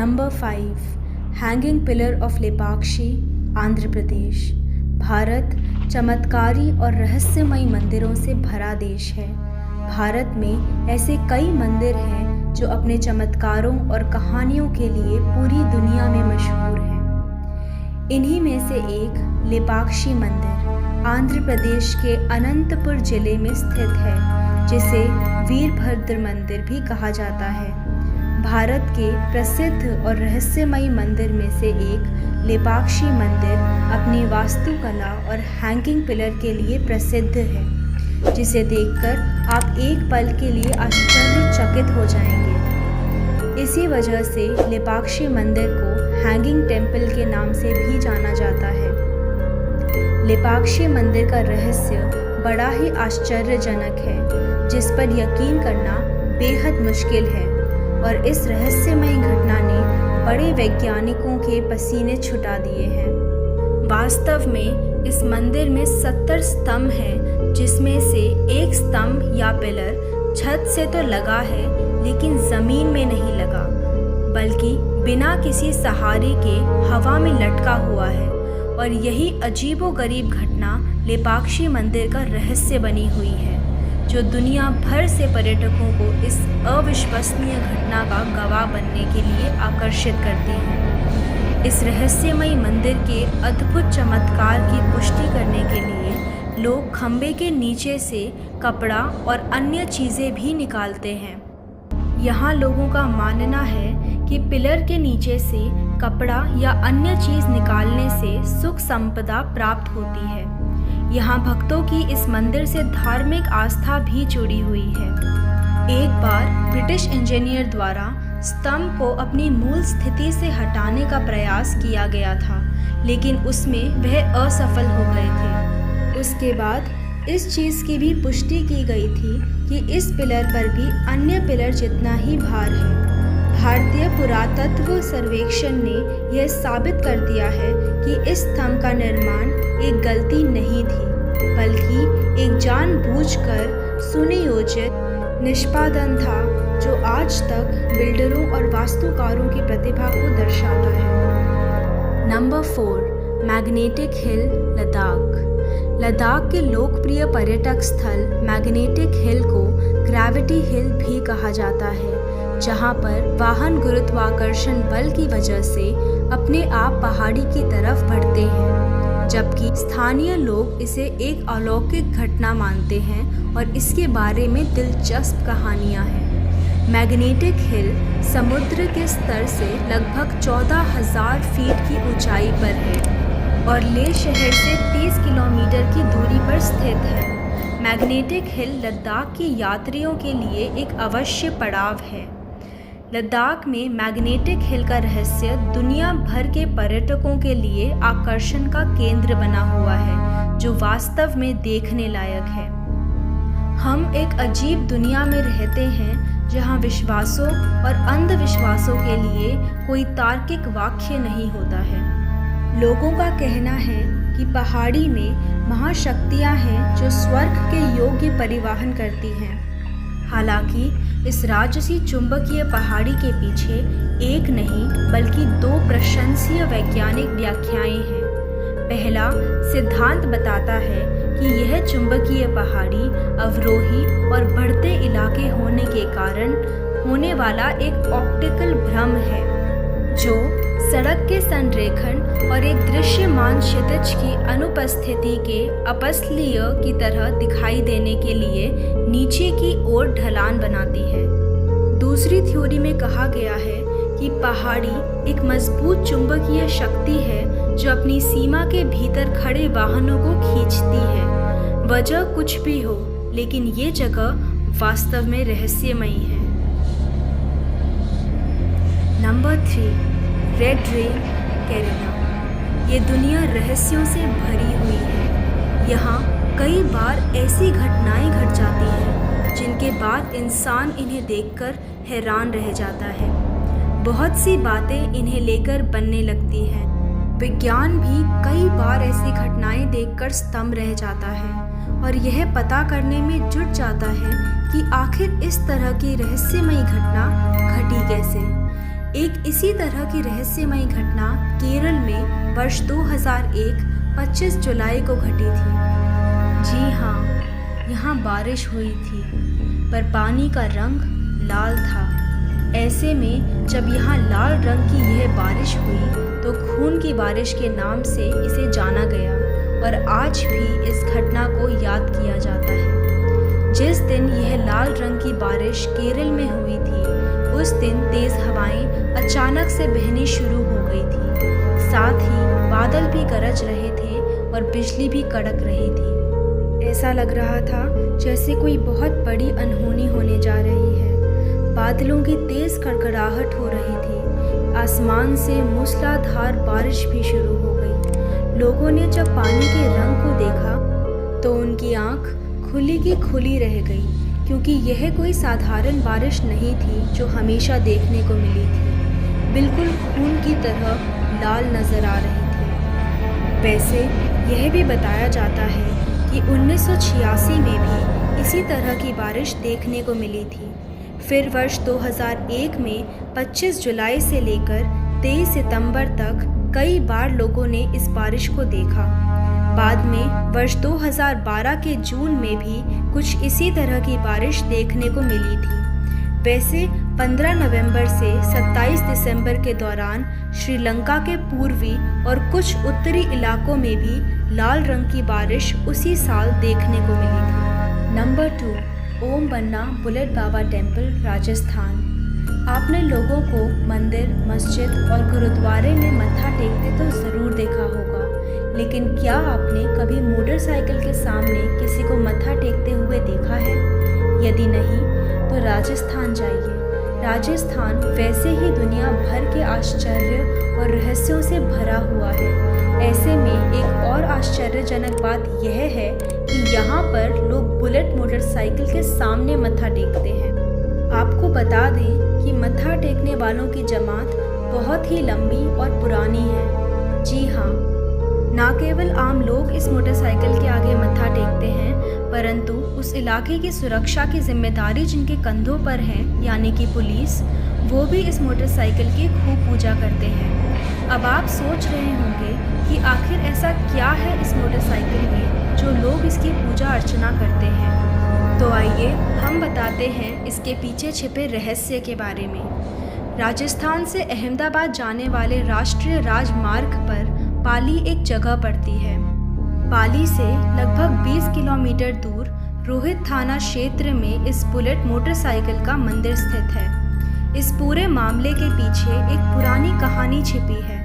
Number 5 hanging pillar of Lepakshi, Andhra Pradesh. Bharat चमत्कारी और रहस्यमयी मंदिरों से भरा देश है। भारत में ऐसे कई मंदिर हैं जो अपने चमत्कारों और कहानियों के लिए पूरी दुनिया में मशहूर हैं। इन्हीं में से एक लेपाक्षी मंदिर आंध्र प्रदेश के अनंतपुर जिले में स्थित है, जिसे वीरभद्र मंदिर भी कहा जाता है। भारत के प्रसिद्ध और रहस्यमयी मंदिर में से एक लेपाक्षी मंदिर अपनी वास्तुकला और हैंगिंग पिलर के लिए प्रसिद्ध है, जिसे देखकर आप एक पल के लिए आश्चर्यचकित हो जाएंगे। इसी वजह से लेपाक्षी मंदिर को हैंगिंग टेम्पल के नाम से भी जाना जाता है। लेपाक्षी मंदिर का रहस्य बड़ा ही आश्चर्यजनक है, जिस पर यकीन करना बेहद मुश्किल है, और इस रहस्यमयी घटना ने बड़े वैज्ञानिकों के पसीने छुटा दिए हैं। वास्तव में इस मंदिर में 70 स्तंभ हैं, जिसमें से एक स्तंभ या पिलर छत से तो लगा है, लेकिन ज़मीन में नहीं लगा, बल्कि बिना किसी सहारे के हवा में लटका हुआ है। और यही अजीबोगरीब घटना लेपाक्षी मंदिर का रहस्य बनी हुई है, जो दुनिया भर से पर्यटकों को इस अविश्वसनीय घटना का गवाह बनने के लिए आकर्षित करती है। इस रहस्यमयी मंदिर के अद्भुत चमत्कार की पुष्टि करने के लिए लोग खंबे के नीचे से कपड़ा और अन्य चीज़ें भी निकालते हैं। यहाँ लोगों का मानना है कि पिलर के नीचे से कपड़ा या अन्य चीज़ निकालने से सुख संपदा प्राप्त होती है। यहाँ भक्तों की इस मंदिर से धार्मिक आस्था भी जुड़ी हुई है। एक बार ब्रिटिश इंजीनियर द्वारा स्तंभ को अपनी मूल स्थिति से हटाने का प्रयास किया गया था, लेकिन उसमें वह असफल हो गए थे। उसके बाद इस चीज़ की भी पुष्टि की गई थी कि इस पिलर पर भी अन्य पिलर जितना ही भार है। भारतीय पुरातत्व सर्वेक्षण ने यह साबित कर दिया है कि इस स्तंभ का निर्माण एक गलती नहीं थी, बल्कि एक जानबूझकर सुनियोजित निष्पादन था, जो आज तक बिल्डरों और वास्तुकारों की प्रतिभा को दर्शाता है। Number 4 magnetic hill, Ladakh. Ladakh के लोकप्रिय पर्यटक स्थल मैग्नेटिक हिल को ग्रेविटी हिल भी कहा जाता है, जहां पर वाहन गुरुत्वाकर्षण बल की वजह से अपने आप पहाड़ी की तरफ बढ़ते हैं, जबकि स्थानीय लोग इसे एक अलौकिक घटना मानते हैं और इसके बारे में दिलचस्प कहानियां हैं। मैग्नेटिक हिल समुद्र के स्तर से लगभग 14,000 फीट की ऊंचाई पर है और लेह शहर से 30 किलोमीटर की दूरी पर स्थित है। मैग्नेटिक हिल लद्दाख के यात्रियों के लिए एक अवश्य पड़ाव है। लद्दाख में मैग्नेटिक हिल का रहस्य दुनिया भर के पर्यटकों के लिए आकर्षण का केंद्र बना हुआ है, जो वास्तव में देखने लायक है। हम एक अजीब दुनिया में रहते हैं, जहां विश्वासों और अंधविश्वासों के लिए कोई तार्किक वाक्य नहीं होता है। लोगों का कहना है कि पहाड़ी में महाशक्तियां हैं जो स्वर्ग के योग्य परिवहन करती हैं। हालांकि इस राजसी चुंबकीय पहाड़ी के पीछे एक नहीं बल्कि 2 प्रशंसनीय वैज्ञानिक व्याख्याएं हैं। पहला सिद्धांत बताता है कि यह चुंबकीय पहाड़ी अवरोही और बढ़ते इलाके होने के कारण होने वाला एक ऑप्टिकल भ्रम है, जो सड़क के संरेखण और एक दृश्यमान क्षितिज की अनुपस्थिति के अपस्थलीय की तरह दिखाई देने के लिए नीचे की ओर ढलान बनाती है। दूसरी थ्योरी में कहा गया है कि पहाड़ी एक मजबूत चुंबकीय शक्ति है, जो अपनी सीमा के भीतर खड़े वाहनों को खींचती है। वजह कुछ भी हो, लेकिन ये जगह वास्तव में रहस्यमयी है। Number 3 red rain, Kerala. ये दुनिया रहस्यों से भरी हुई है। यहाँ कई बार ऐसी घटनाएं घट जाती हैं जिनके बाद इंसान इन्हें देखकर हैरान रह जाता है। बहुत सी बातें इन्हें लेकर बनने लगती हैं। विज्ञान भी कई बार ऐसी घटनाएं देखकर स्तंभ रह जाता है और यह पता करने में जुट जाता है कि आखिर इस तरह की रहस्यमयी घटना घटी कैसे। एक इसी तरह की रहस्यमयी घटना केरल में वर्ष 2001 25 जुलाई को घटी थी। जी हाँ, यहाँ बारिश हुई थी, पर पानी का रंग लाल था। ऐसे में जब यहाँ लाल रंग की यह बारिश हुई तो खून की बारिश के नाम से इसे जाना गया और आज भी इस घटना को याद किया जाता है। जिस दिन यह लाल रंग की बारिश केरल में हुई थी, उस दिन तेज हवाएं अचानक से बहनी शुरू हो गई थी। साथ ही बादल भी गरज रहे थे और बिजली भी कड़क रही थी। ऐसा लग रहा था जैसे कोई बहुत बड़ी अनहोनी होने जा रही है। बादलों की तेज कड़कड़ाहट हो रही थी। आसमान से मूसलाधार बारिश भी शुरू हो गई। लोगों ने जब पानी के रंग को देखा तो उनकी आंख खुली की खुली रह गई, क्योंकि यह कोई साधारण बारिश नहीं थी जो हमेशा देखने को मिली थी। बिल्कुल खून की तरह लाल नजर आ रही थी। वैसे यह भी बताया जाता है कि 1986 में भी इसी तरह की बारिश देखने को मिली थी। फिर वर्ष 2001 में 25 जुलाई से लेकर 23 सितंबर तक कई बार लोगों ने इस बारिश को देखा। बाद में वर्ष 2012 के जून में भी कुछ इसी तरह की बारिश देखने को मिली थी। वैसे 15 नवंबर से 27 दिसंबर के दौरान श्रीलंका के पूर्वी और कुछ उत्तरी इलाकों में भी लाल रंग की बारिश उसी साल देखने को मिली थी। नंबर 2, ओम बन्ना बुलेट बाबा टेम्पल, राजस्थान। आपने लोगों को मंदिर, मस्जिद और गुरुद्वारे में मत्था टेकते तो ज़रूर देखा होगा, लेकिन क्या आपने कभी मोटरसाइकिल के सामने किसी को मत्था टेकते हुए देखा है? यदि नहीं तो राजस्थान जाइए। राजस्थान वैसे ही दुनिया भर के आश्चर्य और रहस्यों से भरा हुआ है। ऐसे में एक और आश्चर्यजनक बात यह है कि यहाँ पर लोग बुलेट मोटरसाइकिल के सामने मत्था टेकते हैं। आपको बता दें कि मत्था टेकने वालों की जमात बहुत ही लंबी और पुरानी है। जी हाँ, ना केवल आम लोग इस मोटरसाइकिल के आगे मत्था टेकते हैं, परंतु उस इलाके की सुरक्षा की जिम्मेदारी जिनके कंधों पर है, यानी कि पुलिस, वो भी इस मोटरसाइकिल की खूब पूजा करते हैं। अब आप सोच रहे होंगे कि आखिर ऐसा क्या है इस मोटरसाइकिल में जो लोग इसकी पूजा अर्चना करते हैं। तो आइए हम बताते हैं इसके पीछे छिपे रहस्य के बारे में। राजस्थान से अहमदाबाद जाने वाले राष्ट्रीय राजमार्ग पर पाली एक जगह पड़ती है। पाली से लगभग 20 किलोमीटर दूर रोहित थाना क्षेत्र में इस बुलेट मोटरसाइकिल का मंदिर स्थित है। इस पूरे मामले के पीछे एक पुरानी कहानी छिपी है।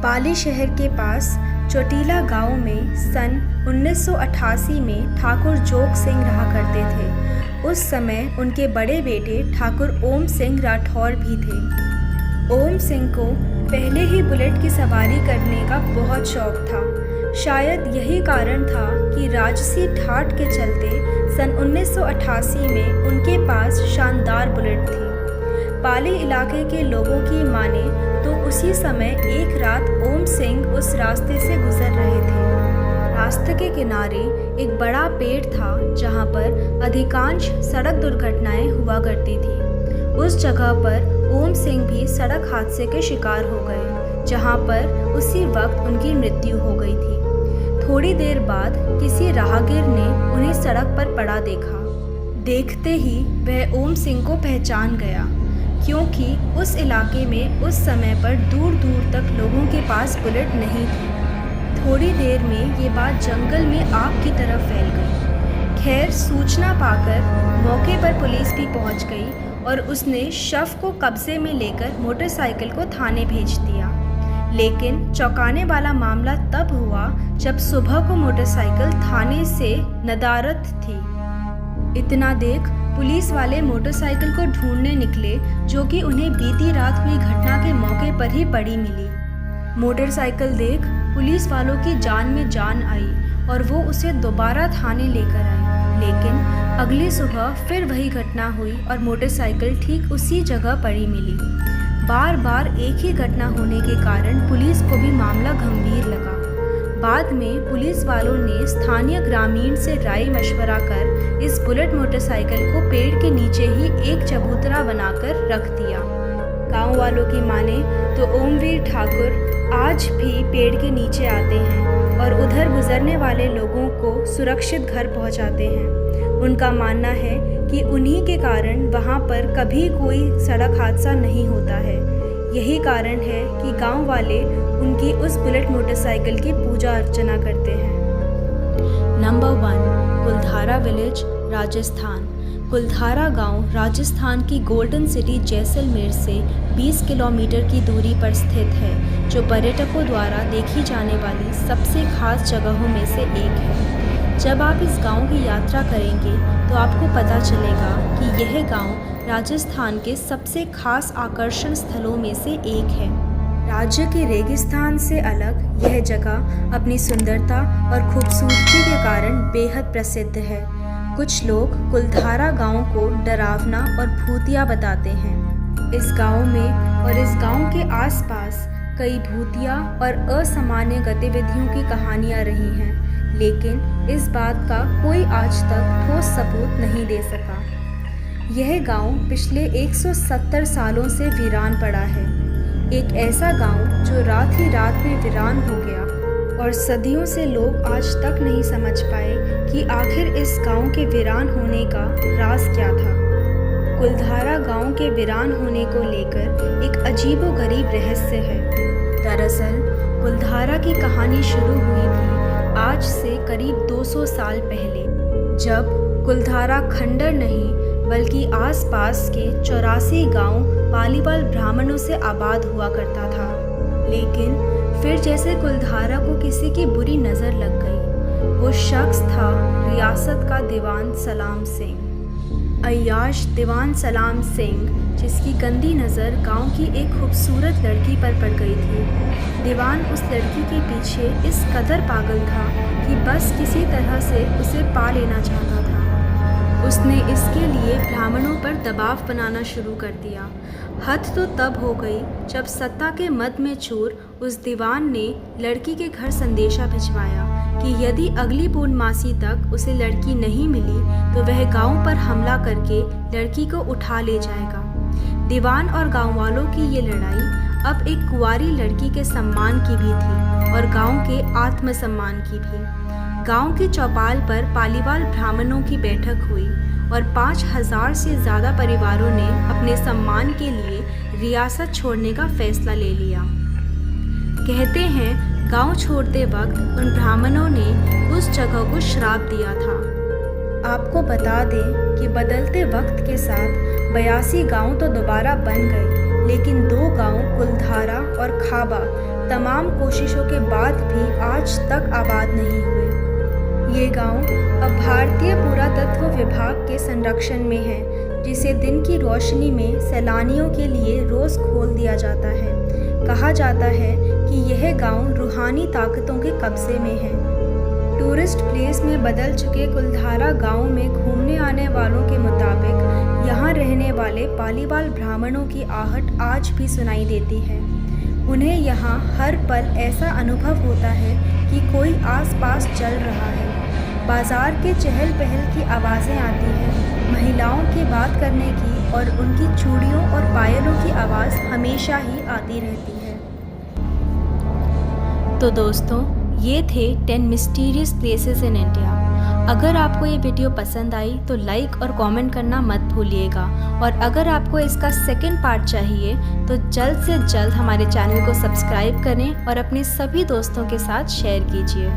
पाली शहर के पास चोटीला गांव में सन 1988 में ठाकुर जोग सिंह रहा करते थे। उस समय उनके बड़े बेटे ठाकुर ओम सिंह राठौर भी थे। ओम सिंह को पहले ही बुलेट की सवारी करने का बहुत शौक था। शायद यही कारण था कि राजसी ठाठ के चलते सन 1988 में उनके पास शानदार बुलेट थी। पाली इलाके के लोगों की माने तो उसी समय एक रात ओम सिंह उस रास्ते से गुजर रहे थे। रास्ते के किनारे एक बड़ा पेड़ था जहां पर अधिकांश सड़क दुर्घटनाएं हुआ करती थी। उस जगह पर ओम सिंह भी सड़क हादसे के शिकार हो गए, जहां पर उसी वक्त उनकी मृत्यु हो गई थी। थोड़ी देर बाद किसी राहगीर ने उन्हें सड़क पर पड़ा देखा। देखते ही वह ओम सिंह को पहचान गया, क्योंकि उस इलाके में उस समय पर दूर दूर तक लोगों के पास बुलेट नहीं थी। थोड़ी देर में ये बात जंगल में आग की तरह फैल गई। खैर, सूचना पाकर मौके पर पुलिस भी पहुंच गई और उसने शव को कब्जे में लेकर मोटरसाइकिल को थाने भेज दिया। लेकिन चौंकाने वाला मामला तब हुआ जब सुबह को मोटरसाइकिल थाने से नदारद थी। इतना देख पुलिस वाले मोटरसाइकिल को ढूंढने निकले, जो कि उन्हें बीती रात हुई घटना के मौके पर ही पड़ी मिली। मोटरसाइकिल देख पुलिस वालों की जान में जान आई और वो उसे दोबारा थाने लेकर आए। लेकिन अगली सुबह फिर वही घटना हुई और मोटरसाइकिल ठीक उसी जगह पड़ी मिली। बार बार एक ही घटना होने के कारण पुलिस को भी मामला गंभीर लगा। बाद में पुलिस वालों ने स्थानीय ग्रामीण से राय मशवरा कर इस बुलेट मोटरसाइकिल को पेड़ के नीचे ही एक चबूतरा बनाकर रख दिया। गांव वालों की माने तो ओमवीर ठाकुर आज भी पेड़ के नीचे आते हैं और उधर गुजरने वाले लोगों को सुरक्षित घर पहुंचाते हैं। उनका मानना है कि उन्हीं के कारण वहां पर कभी कोई सड़क हादसा नहीं होता है। यही कारण है कि गांव वाले उनकी उस बुलेट मोटरसाइकिल की पूजा अर्चना करते हैं। नंबर 1, कुलधारा विलेज, राजस्थान। कुलधारा गांव राजस्थान की गोल्डन सिटी जैसलमेर से 20 किलोमीटर की दूरी पर स्थित है, जो पर्यटकों द्वारा देखी जाने वाली सबसे खास जगहों में से एक है। जब आप इस गांव की यात्रा करेंगे तो आपको पता चलेगा कि यह गांव राजस्थान के सबसे खास आकर्षण स्थलों में से एक है। राज्य के रेगिस्तान से अलग यह जगह अपनी सुंदरता और खूबसूरती के कारण बेहद प्रसिद्ध है। कुछ लोग कुलधारा गांव को डरावना और भूतिया बताते हैं। इस गांव में और इस गांव के आसपास कई भूतिया और असामान्य गतिविधियों की कहानियां रही हैं, लेकिन इस बात का कोई आज तक ठोस सबूत नहीं दे सका। यह गांव पिछले 170 सालों से वीरान पड़ा है। एक ऐसा गांव जो रात ही रात में वीरान हो गया और सदियों से लोग आज तक नहीं समझ पाए कि आखिर इस गांव के वीरान होने का राज क्या था। कुलधारा गांव के वीरान होने को लेकर एक अजीबोगरीब रहस्य है। दरअसल कुलधारा की कहानी शुरू हुई थी आज से करीब 200 साल पहले, जब कुलधारा खंडर नहीं बल्कि आसपास के 84 गांव पालीवाल ब्राह्मणों से आबाद हुआ करता था। लेकिन फिर जैसे कुलधारा को किसी की बुरी नज़र लग गई। वो शख्स था रियासत का दीवान सलाम सिंह, अय्याश दीवान सलाम सिंह, जिसकी गंदी नज़र गांव की एक खूबसूरत लड़की पर पड़ गई थी। दीवान उस लड़की के पीछे इस कदर पागल था कि बस किसी तरह से उसे पा लेना चाहता था। उसने इसके लिए ब्राह्मणों पर दबाव बनाना शुरू कर दिया। हद तो तब हो गई जब सत्ता के मद में चूर उस दीवान ने लड़की के घर संदेशा भिजवाया कि यदि अगली पूर्णमासी तक उसे लड़की नहीं मिली तो वह गांव पर हमला करके लड़की को उठा ले जाएगा। दीवान और गांव वालों की ये लड़ाई अब एक कुंवारी लड़की के सम्मान की भी थी और गांव के आत्मसम्मान की भी। गांव की चौपाल पर पालीवाल ब्राह्मणों की बैठक हुई और 5000 से ज़्यादा परिवारों ने अपने सम्मान के लिए रियासत छोड़ने का फैसला ले लिया। कहते हैं गांव छोड़ते वक्त उन ब्राह्मणों ने उस जगह को श्राप दिया था। आपको बता दें कि बदलते वक्त के साथ 82 गांव तो दोबारा बन गए, लेकिन 2 गांव कुलधारा और खाबा तमाम कोशिशों के बाद भी आज तक आबाद नहीं हुए। ये गांव अब भारतीय पुरातत्व विभाग के संरक्षण में है, जिसे दिन की रोशनी में सैलानियों के लिए रोज़ खोल दिया जाता है। कहा जाता है कि यह गांव रूहानी ताकतों के कब्जे में है। टूरिस्ट प्लेस में बदल चुके कुलधारा गांव में घूमने आने वालों के मुताबिक यहाँ रहने वाले पालीवाल ब्राह्मणों की आहट आज भी सुनाई देती है। उन्हें यहाँ हर पल ऐसा अनुभव होता है कि कोई आसपास चल रहा है। बाजार के चहल पहल की आवाज़ें आती हैं। महिलाओं की बात करने की और उनकी चूड़ियों और पायलों की आवाज़ हमेशा ही आती रहती है। तो दोस्तों, ये थे 10 मिस्टीरियस प्लेसेस इन इंडिया। अगर आपको ये वीडियो पसंद आई तो लाइक और कमेंट करना मत भूलिएगा, और अगर आपको इसका सेकंड पार्ट चाहिए तो जल्द से जल्द हमारे चैनल को सब्सक्राइब करें और अपने सभी दोस्तों के साथ शेयर कीजिए।